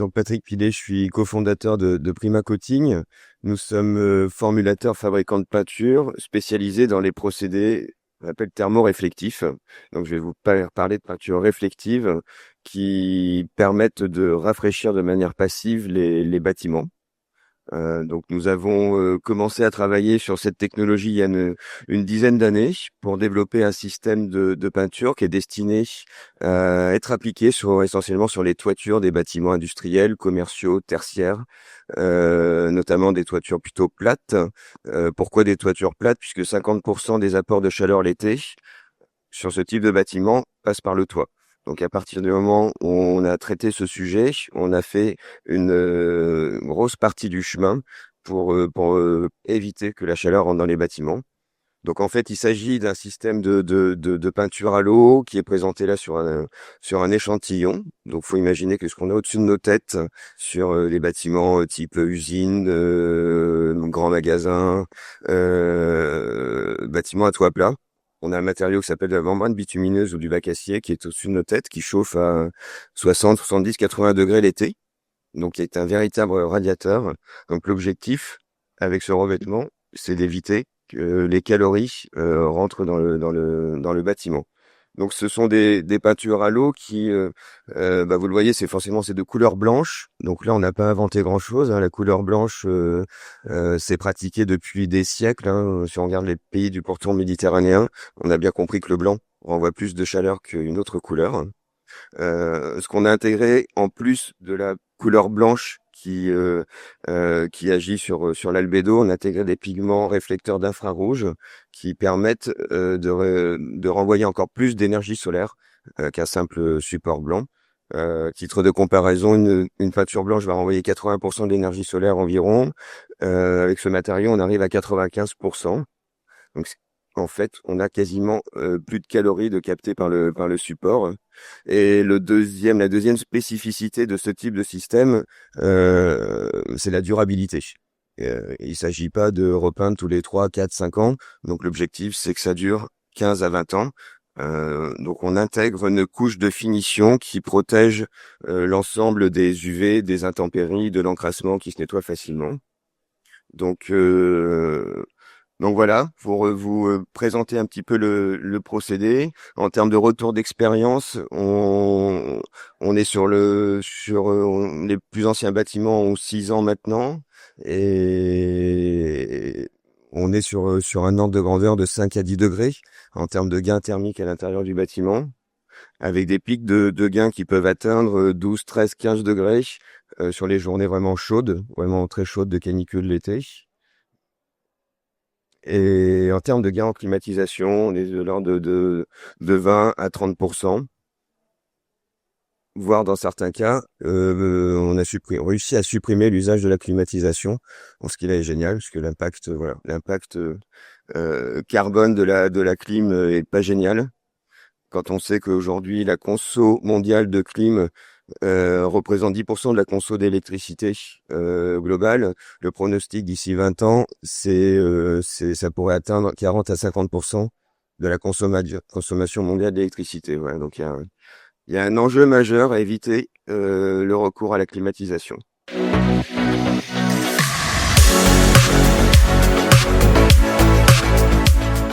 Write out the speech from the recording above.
Donc Patrick Pilet, je suis cofondateur de Prima Coating. Nous sommes formulateurs, fabricants de peinture spécialisés dans les procédés qu'on appelle thermoréflectifs. Donc je vais vous parler de peinture réflective qui permettent de rafraîchir de manière passive les bâtiments. Donc nous avons commencé à travailler sur cette technologie il y a une dizaine d'années pour développer un système de peinture qui est destiné à être appliqué essentiellement sur les toitures des bâtiments industriels, commerciaux, tertiaires, notamment des toitures plutôt plates. Pourquoi des toitures plates? Puisque 50% des apports de chaleur l'été sur ce type de bâtiment passent par le toit. Donc à partir du moment où on a traité ce sujet, on a fait une grosse partie du chemin pour éviter que la chaleur rentre dans les bâtiments. Donc en fait, il s'agit d'un système de peinture à l'eau qui est présenté là sur un échantillon. Donc faut imaginer que ce qu'on a au-dessus de nos têtes sur les bâtiments type usine, grand magasin, bâtiment à toit plat. On a un matériau qui s'appelle de la membrane bitumineuse ou du bac acier qui est au-dessus de nos têtes, qui chauffe à 60, 70, 80 degrés l'été. Donc, il est un véritable radiateur. Donc, l'objectif avec ce revêtement, c'est d'éviter que les calories rentrent dans le bâtiment. Donc, ce sont des peintures à l'eau qui, vous le voyez, c'est de couleur blanche. Donc là, on n'a pas inventé grand-chose, hein. La couleur blanche, c'est pratiqué depuis des siècles, hein. Si on regarde les pays du pourtour méditerranéen, on a bien compris que le blanc renvoie plus de chaleur qu'une autre couleur. Ce qu'on a intégré en plus de la couleur blanche qui agit sur l'albédo, on a intégré des pigments réflecteurs d'infrarouge qui permettent de renvoyer encore plus d'énergie solaire qu'un simple support blanc. Titre de comparaison, une peinture blanche va renvoyer 80% d'énergie solaire environ. Avec ce matériau, on arrive à 95%. Donc, en fait, on a quasiment plus de calories de captées par le support. Et la deuxième spécificité de ce type de système, c'est la durabilité. Il s'agit pas de repeindre tous les 3, 4, 5 ans. Donc l'objectif, c'est que ça dure 15 à 20 ans. Donc on intègre une couche de finition qui protège l'ensemble des UV, des intempéries, de l'encrassement qui se nettoie facilement. Donc voilà, pour vous présenter un petit peu le procédé. En termes de retour d'expérience, on est les plus anciens bâtiments ont 6 ans maintenant et on est sur un ordre de grandeur de 5 à 10 degrés en termes de gain thermique à l'intérieur du bâtiment, avec des pics de gains qui peuvent atteindre 12, 13, 15 degrés sur les journées vraiment chaudes, vraiment très chaudes de canicule l'été. Et en termes de gain en climatisation, on est de l'ordre de 20 à 30%, voire dans certains cas, on a réussi à supprimer l'usage de la climatisation. Bon, ce qui là est génial, parce que l'impact carbone de la clim est pas génial. Quand on sait qu'aujourd'hui la conso mondiale de clim représente 10% de la conso d'électricité globale. Le pronostic d'ici 20 ans, ça pourrait atteindre 40 à 50% de la consommation mondiale d'électricité. Voilà, donc il y a un enjeu majeur à éviter le recours à la climatisation.